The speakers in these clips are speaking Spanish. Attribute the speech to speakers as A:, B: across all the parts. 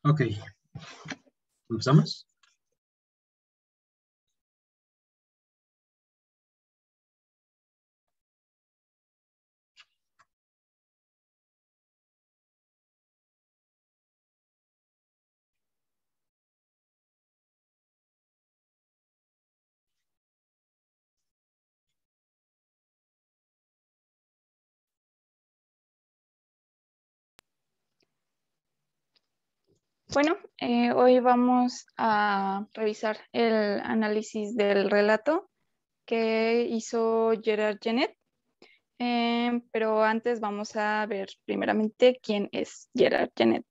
A: Ok, ¿empezamos?
B: Bueno, hoy vamos a revisar el análisis del relato que hizo Gerard Genet, pero antes vamos a ver primeramente quién es Gerard Genet.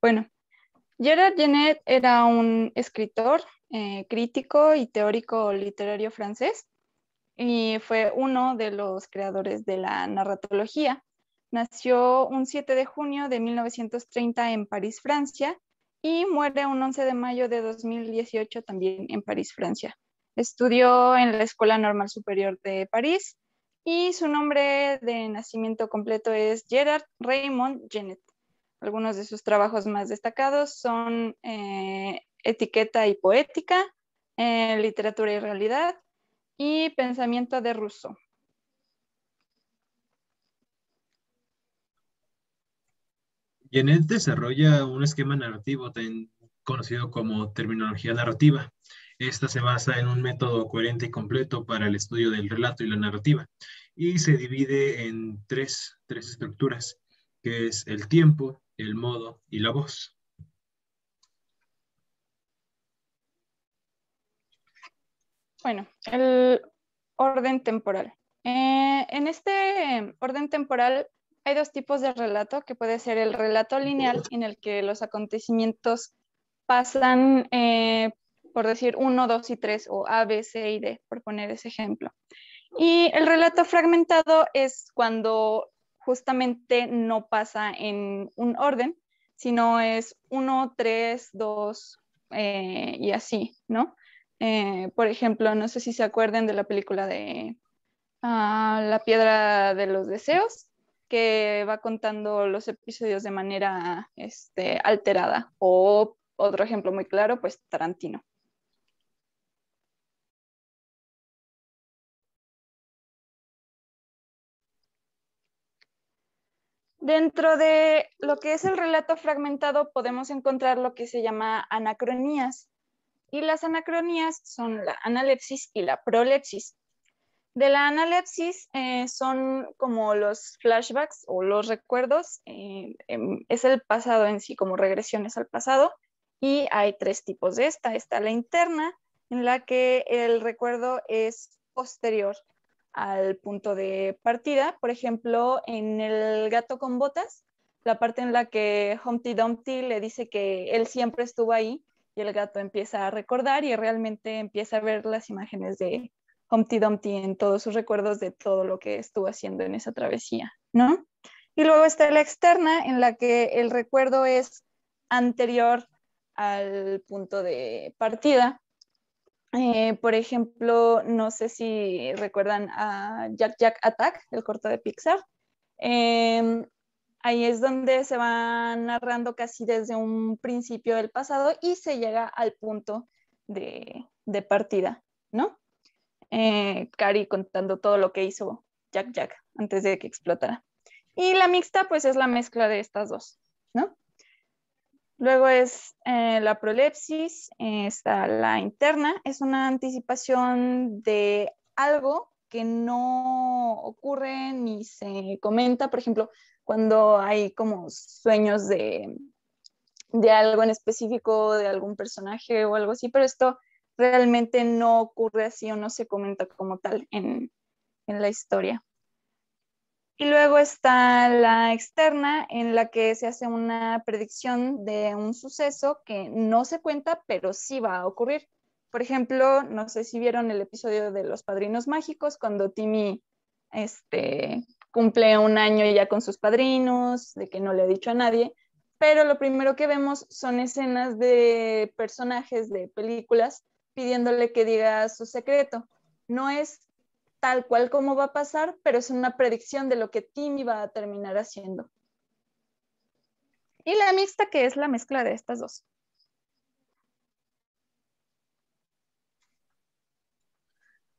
B: Bueno, Gerard Genet era un escritor, crítico y teórico literario francés y fue uno de los creadores de la narratología. Nació un 7 de junio de 1930 en París, Francia, y muere un 11 de mayo de 2018 también en París, Francia. Estudió en la Escuela Normal Superior de París y su nombre de nacimiento completo es Gerard Raymond Genet. Algunos de sus trabajos más destacados son Etiqueta y Poética, Literatura y Realidad y Pensamiento de Rousseau.
A: Genet desarrolla un esquema narrativo conocido como terminología narrativa. Esta se basa en un método coherente y completo para el estudio del relato y la narrativa, y se divide en tres estructuras, que es el tiempo, el modo y la voz.
B: Bueno, el orden temporal. En este orden temporal hay dos tipos de relato, que puede ser el relato lineal, en el que los acontecimientos pasan, por decir, 1, 2 y 3, o A, B, C y D, por poner ese ejemplo. Y el relato fragmentado es cuando justamente no pasa en un orden, sino es 1, 3, 2 y así, ¿no? Por ejemplo, no sé si se acuerdan de la película de La Piedra de los Deseos, que va contando los episodios de manera alterada. O otro ejemplo muy claro, pues Tarantino. Dentro de lo que es el relato fragmentado podemos encontrar lo que se llama anacronías. Y las anacronías son la analepsis y la prolepsis. De la analepsis son como los flashbacks o los recuerdos, es el pasado en sí, como regresiones al pasado, y hay tres tipos de esta. Está la interna, en la que el recuerdo es posterior al punto de partida. Por ejemplo, en El gato con botas, la parte en la que Humpty Dumpty le dice que él siempre estuvo ahí, y el gato empieza a recordar y realmente empieza a ver las imágenes de Humpty Dumpty en todos sus recuerdos de todo lo que estuvo haciendo en esa travesía, ¿no? Y luego está la externa, en la que el recuerdo es anterior al punto de partida. Por ejemplo, no sé si recuerdan a Jack Jack Attack, el corto de Pixar. Ahí es donde se va narrando casi desde un principio del pasado y se llega al punto de partida, ¿no? Cari contando todo lo que hizo Jack Jack antes de que explotara. Y la mixta, pues es la mezcla de estas dos, ¿no? Luego es la prolepsis, está la interna, es una anticipación de algo que no ocurre ni se comenta. Por ejemplo, cuando hay como sueños de algo en específico, de algún personaje o algo así, pero esto realmente no ocurre así o no se comenta como tal en la historia. Y luego está la externa, en la que se hace una predicción de un suceso que no se cuenta, pero sí va a ocurrir. Por ejemplo, no sé si vieron el episodio de Los Padrinos Mágicos, cuando Timmy cumple un año ya con sus padrinos, de que no le ha dicho a nadie, pero lo primero que vemos son escenas de personajes de películas pidiéndole que diga su secreto, No es tal cual como va a pasar, pero es una predicción de lo que Timmy va a terminar haciendo. Y la mixta, que es la mezcla de estas dos.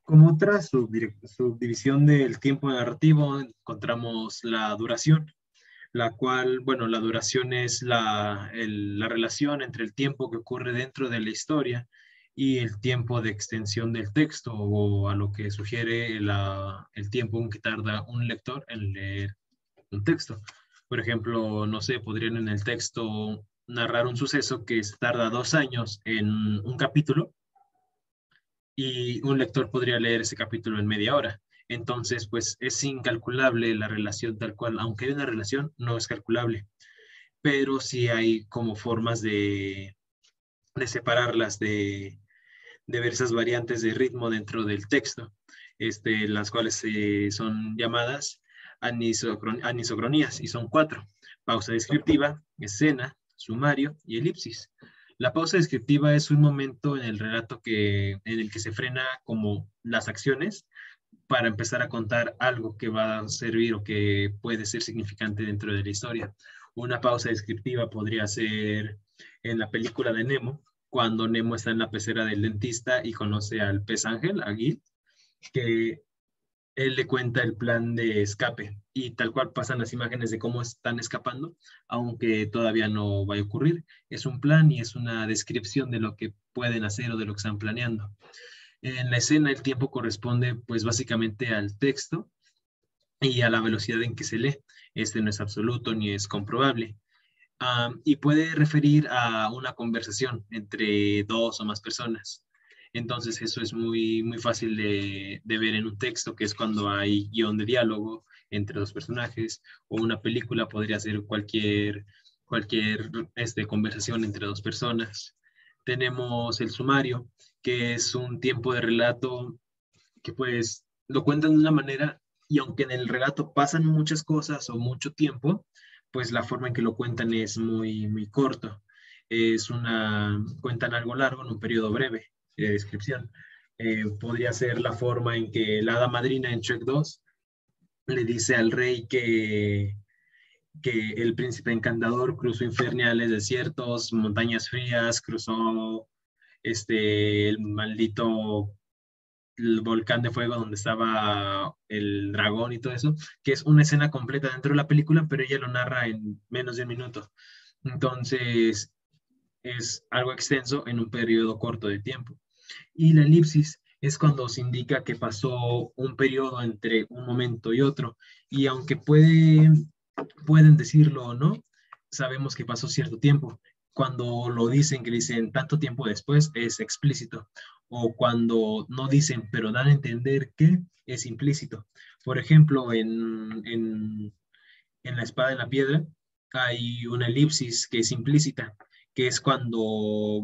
A: Como otra subdivisión del tiempo narrativo, encontramos la duración, la cual, bueno, la duración es la relación entre el tiempo que ocurre dentro de la historia y el tiempo de extensión del texto, o a lo que sugiere el tiempo en que tarda un lector en leer un texto. Por ejemplo, no sé, podrían en el texto narrar un suceso que tarda 2 años en un capítulo, y un lector podría leer ese capítulo en media hora. Entonces, pues es incalculable la relación tal cual. Aunque hay una relación, no es calculable, pero sí hay como formas de separarlas, de ver esas variantes de ritmo dentro del texto, las cuales son llamadas anisocronías, y son 4: pausa descriptiva, escena, sumario y elipsis. La pausa descriptiva es un momento en el relato en el que se frena como las acciones para empezar a contar algo que va a servir o que puede ser significante dentro de la historia. Una pausa descriptiva podría ser en la película de Nemo, cuando Nemo está en la pecera del dentista y conoce al pez ángel, a Gil, que él le cuenta el plan de escape y tal cual pasan las imágenes de cómo están escapando, aunque todavía no va a ocurrir. Es un plan y es una descripción de lo que pueden hacer o de lo que están planeando. En la escena el tiempo corresponde pues básicamente al texto y a la velocidad en que se lee. Este no es absoluto ni es comprobable. Y puede referir a una conversación entre dos o más personas. Entonces eso es muy, muy fácil de ver en un texto, que es cuando hay guión de diálogo entre dos personajes, o una película podría ser cualquier conversación entre dos personas. Tenemos el sumario, que es un tiempo de relato que pues lo cuentan de una manera, y aunque en el relato pasan muchas cosas o mucho tiempo, pues la forma en que lo cuentan es muy, muy corto. Cuentan algo largo en un periodo breve de descripción. Podría ser la forma en que la hada madrina en Shrek 2 le dice al rey que el príncipe encantador cruzó infernales desiertos, montañas frías, cruzó el maldito el volcán de fuego donde estaba el dragón y todo eso, que es una escena completa dentro de la película, pero ella lo narra en menos de un minuto. Entonces, es algo extenso en un periodo corto de tiempo. Y la elipsis es cuando se indica que pasó un periodo entre un momento y otro, y aunque pueden decirlo o no, sabemos que pasó cierto tiempo. Cuando lo dicen, que dicen tanto tiempo después, es explícito. O cuando no dicen, pero dan a entender que es implícito. Por ejemplo, en La espada en la piedra hay una elipsis que es implícita, que es cuando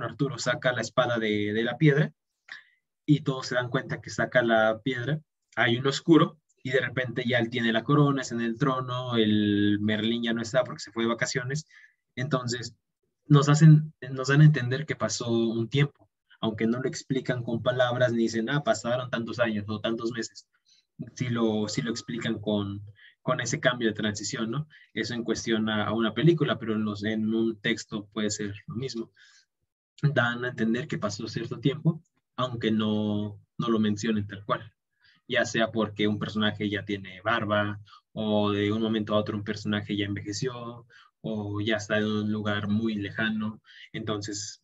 A: Arturo saca la espada de la piedra, y todos se dan cuenta que saca la piedra, hay un oscuro, y de repente ya él tiene la corona, es en el trono, el Merlín ya no está porque se fue de vacaciones. Entonces nos dan a entender que pasó un tiempo, aunque no lo explican con palabras ni dicen, pasaron tantos años o tantos meses. Sí lo explican con ese cambio de transición, ¿no? Eso en cuestión a una película, pero en un texto puede ser lo mismo. Dan a entender que pasó cierto tiempo, aunque no lo mencionen tal cual, ya sea porque un personaje ya tiene barba, o de un momento a otro un personaje ya envejeció, o ya está en un lugar muy lejano. Entonces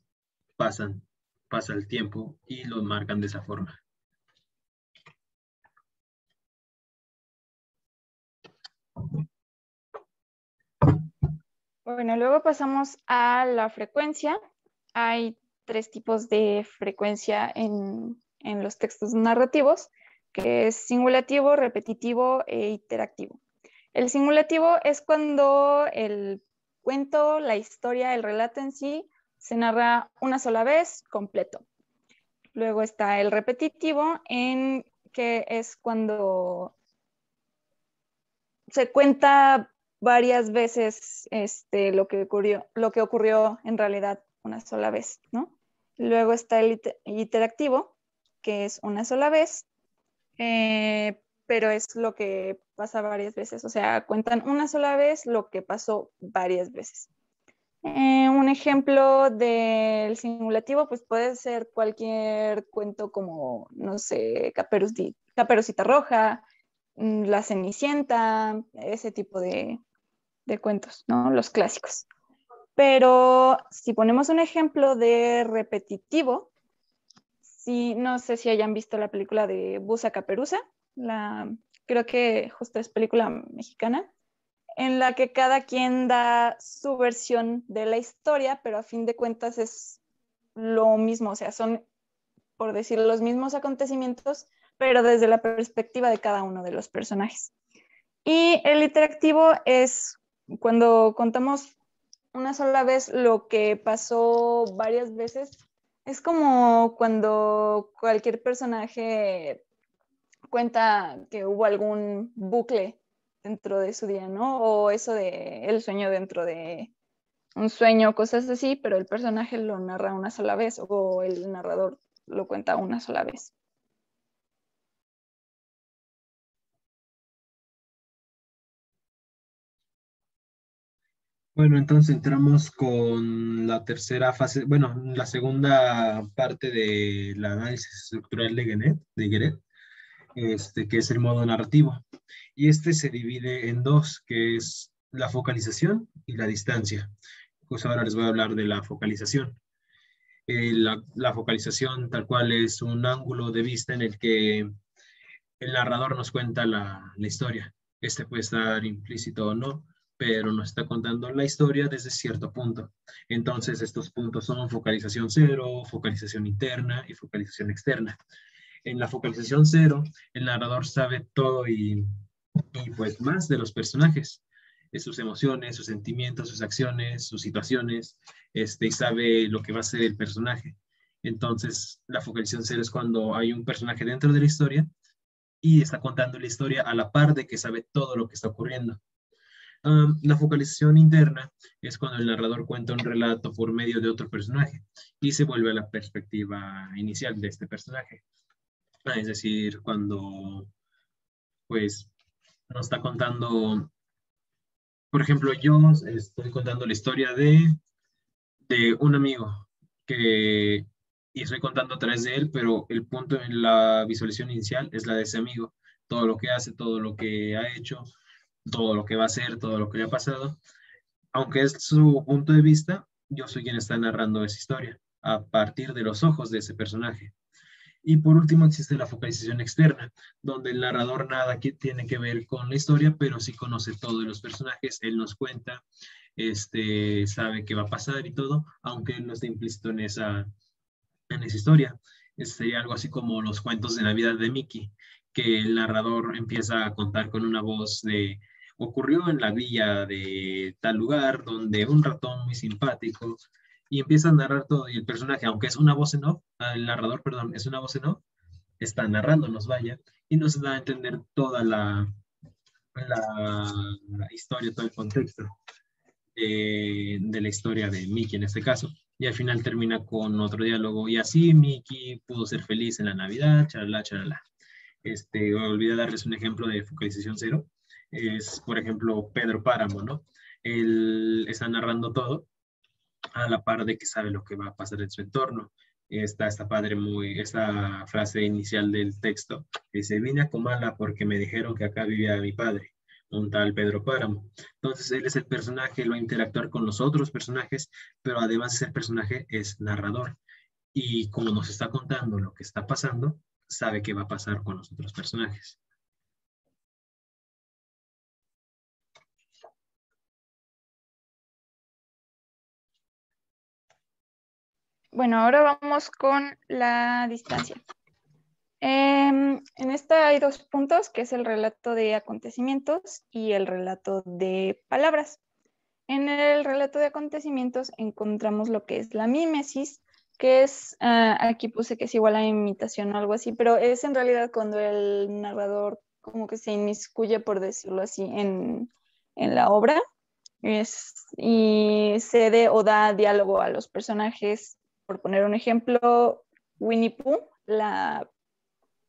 A: pasan, pasa el tiempo y lo marcan de esa forma.
B: Bueno, luego pasamos a la frecuencia. Hay 3 tipos de frecuencia en los textos narrativos, que es singulativo, repetitivo e interactivo. El singulativo es cuando el cuento, la historia, el relato en sí se narra una sola vez completo. Luego está el repetitivo, que es cuando se cuenta varias veces lo que ocurrió en realidad una sola vez, ¿no? Luego está el interactivo, que es una sola vez, pero es lo que pasa varias veces. O sea, cuentan una sola vez lo que pasó varias veces. Un ejemplo del simulativo, pues puede ser cualquier cuento como, no sé, Caperucita Roja, La Cenicienta, ese tipo de cuentos, ¿no? Los clásicos. Pero si ponemos un ejemplo de repetitivo, sí, no sé si hayan visto la película de Busa Caperuza, creo que justo es película mexicana, en la que cada quien da su versión de la historia, pero a fin de cuentas es lo mismo, o sea, son, por decir, los mismos acontecimientos, pero desde la perspectiva de cada uno de los personajes. Y el interactivo es cuando contamos una sola vez lo que pasó varias veces. Es como cuando cualquier personaje cuenta que hubo algún bucle dentro de su día, ¿no? O eso de el sueño dentro de un sueño, cosas así, pero el personaje lo narra una sola vez o el narrador lo cuenta una sola vez.
A: Bueno, entonces entramos con la tercera fase, bueno, la segunda parte del análisis estructural de Guéret, que es el modo narrativo. Y este se divide en dos, que es la focalización y la distancia. Pues ahora les voy a hablar de la focalización. La focalización tal cual es un ángulo de vista en el que el narrador nos cuenta la historia. Este puede estar implícito o no, pero nos está contando la historia desde cierto punto. Entonces, estos puntos son focalización cero, focalización interna y focalización externa. En la focalización cero, el narrador sabe todo y pues más de los personajes, sus emociones, sus sentimientos, sus acciones, sus situaciones, y sabe lo que va a ser el personaje. Entonces, la focalización cero es cuando hay un personaje dentro de la historia y está contando la historia a la par de que sabe todo lo que está ocurriendo. La focalización interna es cuando el narrador cuenta un relato por medio de otro personaje y se vuelve a la perspectiva inicial de este personaje. Es decir, cuando pues nos está contando, por ejemplo, yo estoy contando la historia de un amigo que, y estoy contando a través de él, pero el punto en la visualización inicial es la de ese amigo, todo lo que hace, todo lo que ha hecho, todo lo que va a hacer, todo lo que le ha pasado. Aunque es su punto de vista, yo soy quien está narrando esa historia a partir de los ojos de ese personaje. Y por último existe la focalización externa, donde el narrador nada que tiene que ver con la historia, pero sí conoce todos los personajes, él nos cuenta, sabe qué va a pasar y todo, aunque él no esté implícito en esa historia. Sería algo así como los cuentos de Navidad de Mickey, que el narrador empieza a contar con una voz de ocurrió en la villa de tal lugar donde un ratón muy simpático y empieza a narrar todo y el personaje, aunque es una voz en off, el narrador, perdón, es una voz en off, está narrándonos, vaya, y nos da a entender toda la historia, todo el contexto de la historia de Mickey en este caso. Y al final termina con otro diálogo. Y así Mickey pudo ser feliz en la Navidad, charala, charala. Olvidé darles un ejemplo de focalización cero. Es, por ejemplo, Pedro Páramo, ¿no? Él está narrando todo a la par de que sabe lo que va a pasar en su entorno. Esta frase inicial del texto, que dice, vine a Comala porque me dijeron que acá vivía mi padre, un tal Pedro Páramo. Entonces él es el personaje, él va a interactuar con los otros personajes, pero además de ser personaje es narrador. Y como nos está contando lo que está pasando, sabe qué va a pasar con los otros personajes.
B: Bueno, ahora vamos con la distancia. En esta hay dos puntos, que es el relato de acontecimientos y el relato de palabras. En el relato de acontecimientos encontramos lo que es la mímesis, que es, aquí puse que es igual a imitación o algo así, pero es en realidad cuando el narrador como que se inmiscuye, por decirlo así, en la obra y cede o da diálogo a los personajes. Por poner un ejemplo, Winnie Pooh, la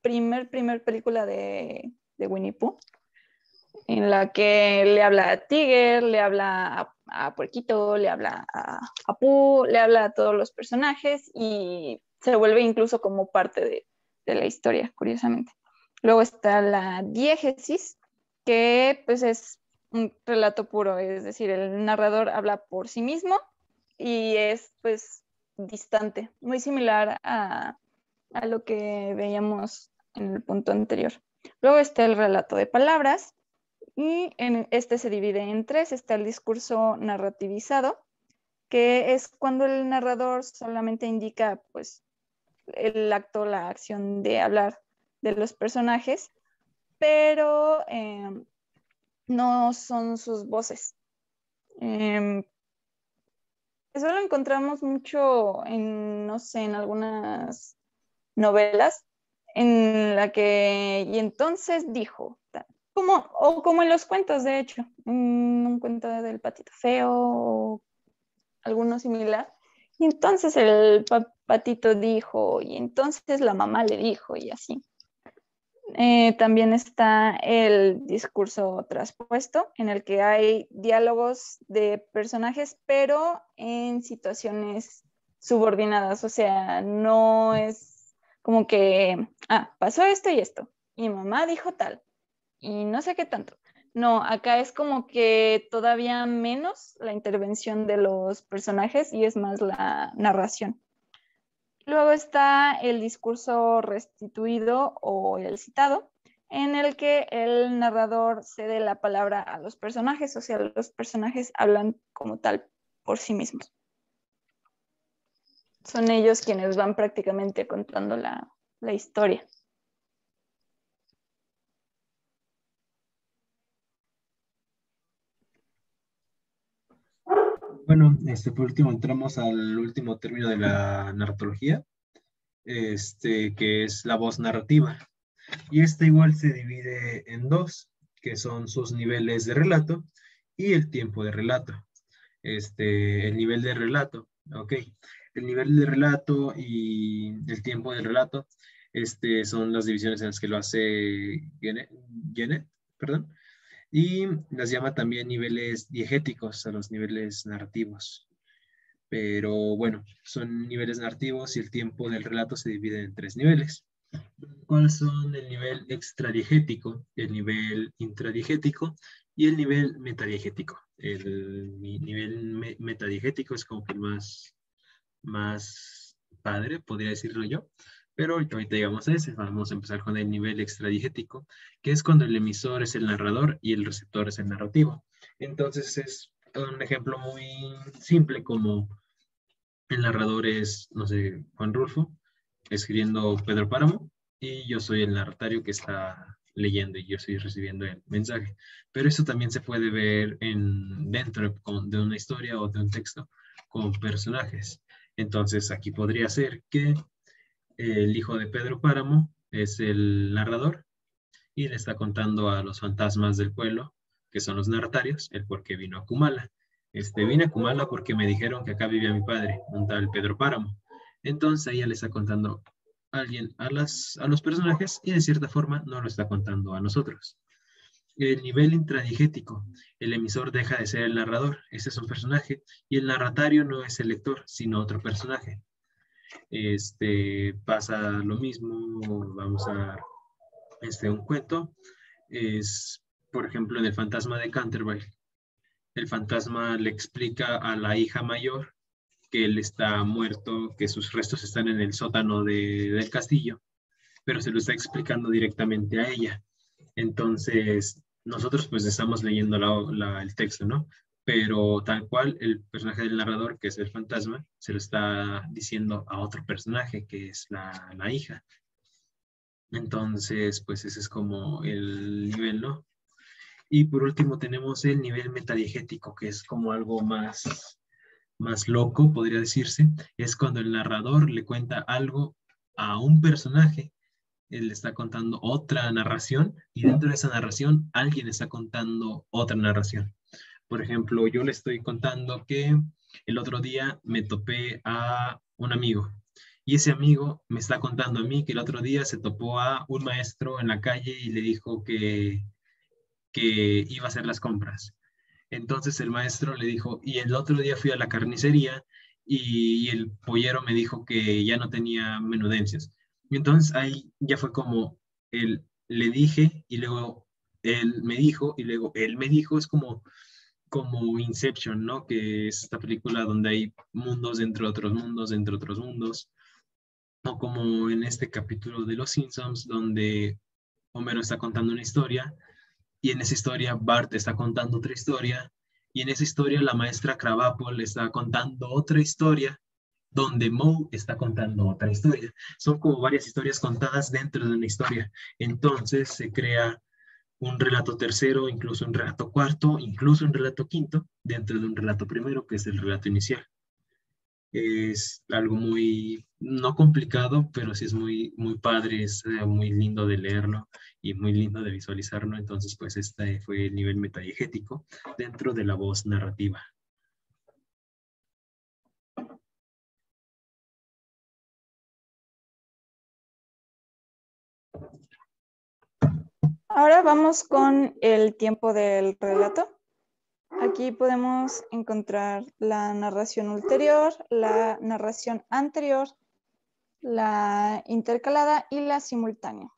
B: primer película de Winnie Pooh, en la que le habla a Tiger, le habla a Puerquito, le habla a Pooh, le habla a todos los personajes y se vuelve incluso como parte de la historia, curiosamente. Luego está la diégesis, que pues es un relato puro, es decir, el narrador habla por sí mismo y es pues distante, muy similar a lo que veíamos en el punto anterior. Luego está el relato de palabras y este se divide en tres. Está el discurso narrativizado, que es cuando el narrador solamente indica pues el acto, la acción de hablar de los personajes, pero no son sus voces. Eso lo encontramos mucho en, no sé, en algunas novelas en la que, y entonces dijo, o como en los cuentos, de hecho, en un cuento del Patito Feo o alguno similar. Y entonces el patito dijo, y entonces la mamá le dijo, y así. También está el discurso traspuesto, en el que hay diálogos de personajes, pero en situaciones subordinadas. O sea, no es como que, pasó esto y esto, y mamá dijo tal, y no sé qué tanto. No, acá es como que todavía menos la intervención de los personajes y es más la narración. Luego está el discurso restituido o el citado, en el que el narrador cede la palabra a los personajes, o sea, los personajes hablan como tal por sí mismos. Son ellos quienes van prácticamente contando la historia.
A: Bueno, por último entramos al último término de la narratología, que es la voz narrativa. Y esta igual se divide en dos, que son sus niveles de relato y el tiempo de relato. El nivel de relato, ok. El nivel de relato y el tiempo del relato, son las divisiones en las que lo hace Genet, perdón, y las llama también niveles diegéticos a los niveles narrativos. Pero bueno, son niveles narrativos y el tiempo del relato se divide en tres niveles. ¿Cuáles son el nivel extradiegético, el nivel intradiegético y el nivel metadiegético? El nivel metadiegético es como que más padre, podría decirlo yo, pero ahorita llegamos a ese. Vamos a empezar con el nivel extradiegético, que es cuando el emisor es el narrador y el receptor es el narrativo. Entonces es un ejemplo muy simple, como el narrador es, no sé, Juan Rulfo, escribiendo Pedro Páramo, y yo soy el narratario que está leyendo y yo estoy recibiendo el mensaje. Pero eso también se puede ver dentro de una historia o de un texto con personajes. Entonces aquí podría ser que el hijo de Pedro Páramo es el narrador y le está contando a los fantasmas del pueblo, que son los narratarios, el por qué vino a Kumala. Vine a Kumala porque me dijeron que acá vivía mi padre, un tal Pedro Páramo. Entonces ella le está contando a alguien a los personajes y de cierta forma no lo está contando a nosotros. El nivel intradigético, el emisor deja de ser el narrador, ese es un personaje, y el narratario no es el lector, sino otro personaje. Pasa lo mismo, vamos a un cuento, es, por ejemplo, en El fantasma de Canterville. El fantasma le explica a la hija mayor que él está muerto, que sus restos están en el sótano del castillo, pero se lo está explicando directamente a ella. Entonces, nosotros pues estamos leyendo el texto, ¿no? Pero tal cual, el personaje del narrador, que es el fantasma, se lo está diciendo a otro personaje, que es la hija. Entonces, pues ese es como el nivel, ¿no? Y por último tenemos el nivel metadiegético, que es como algo más loco, podría decirse. Es cuando el narrador le cuenta algo a un personaje, él está contando otra narración y dentro de esa narración alguien está contando otra narración. Por ejemplo, yo le estoy contando que el otro día me topé a un amigo Y ese amigo me está contando a mí que el otro día se topó a un maestro en la calle y le dijo que iba a hacer las compras. Entonces el maestro le dijo, y el otro día fui a la carnicería y el pollero me dijo que ya no tenía menudencias. Y entonces ahí ya fue como él le dije y luego él me dijo y luego él me dijo, es como Inception, ¿no? Que es esta película donde hay mundos dentro de otros mundos, dentro de otros mundos, o como en este capítulo de Los Simpsons donde Homero está contando una historia y en esa historia Bart está contando otra historia, y en esa historia la maestra Krabappel está contando otra historia, donde Moe está contando otra historia. Son como varias historias contadas dentro de una historia. Entonces se crea un relato tercero, incluso un relato cuarto, incluso un relato quinto, dentro de un relato primero, que es el relato inicial. Es algo muy, no complicado, pero sí es muy, muy padre, es muy lindo de leerlo y muy lindo de visualizarlo. Entonces, pues este fue el nivel metadiegético dentro de la voz narrativa.
B: Ahora vamos con el tiempo del relato. Aquí podemos encontrar la narración ulterior, la narración anterior, la intercalada y la simultánea.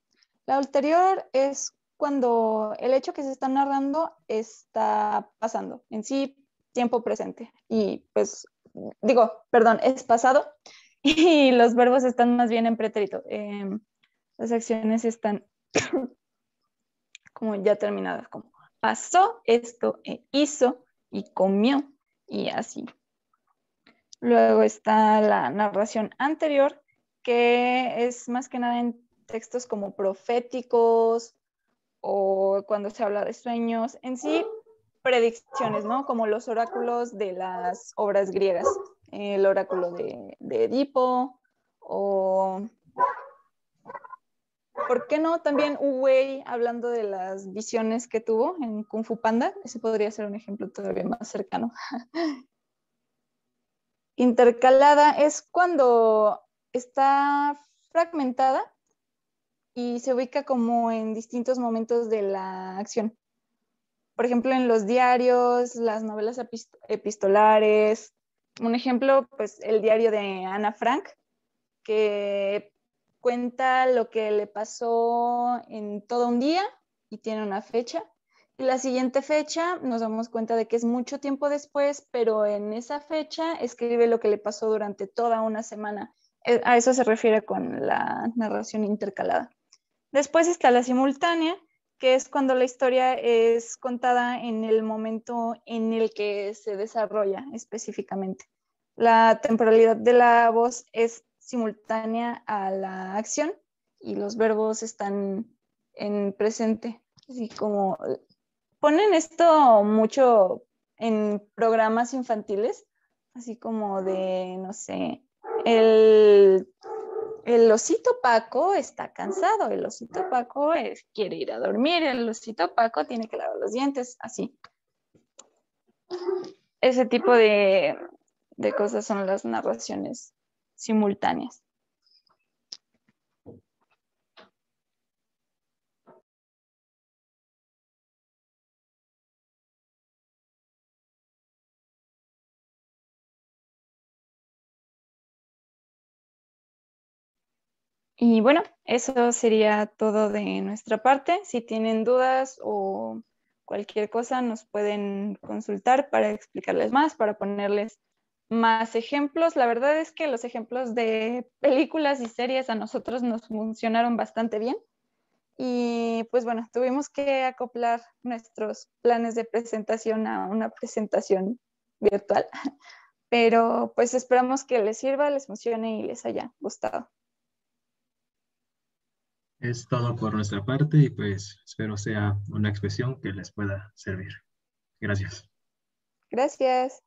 B: La ulterior es cuando el hecho que se está narrando está pasando, en sí, tiempo presente. Y pues, es pasado y los verbos están más bien en pretérito. Las acciones están como ya terminadas, como pasó esto, hizo y comió y así. Luego está la narración anterior, que es más que nada en textos como proféticos o cuando se habla de sueños, en sí predicciones, ¿no? Como los oráculos de las obras griegas, el oráculo de Edipo o, ¿por qué no? También Wu Wei hablando de las visiones que tuvo en Kung Fu Panda, ese podría ser un ejemplo todavía más cercano. Intercalada es cuando está fragmentada y se ubica como en distintos momentos de la acción. Por ejemplo, en los diarios, las novelas epistolares. Un ejemplo, pues el diario de Ana Frank, que cuenta lo que le pasó en todo un día y tiene una fecha. Y la siguiente fecha nos damos cuenta de que es mucho tiempo después, pero en esa fecha escribe lo que le pasó durante toda una semana. A eso se refiere con la narración intercalada. Después está la simultánea, que es cuando la historia es contada en el momento en el que se desarrolla específicamente. La temporalidad de la voz es simultánea a la acción y los verbos están en presente. Así como ponen esto mucho en programas infantiles, así como de, no sé, el osito Paco está cansado, el osito Paco quiere ir a dormir, el osito Paco tiene que lavar los dientes, así. Ese tipo de cosas son las narraciones simultáneas. Y bueno, eso sería todo de nuestra parte. Si tienen dudas o cualquier cosa, nos pueden consultar para explicarles más, para ponerles más ejemplos. La verdad es que los ejemplos de películas y series a nosotros nos funcionaron bastante bien. Y pues bueno, tuvimos que acoplar nuestros planes de presentación a una presentación virtual, pero pues esperamos que les sirva, les funcione y les haya gustado.
A: Es todo por nuestra parte y pues espero sea una expresión que les pueda servir. Gracias.
B: Gracias.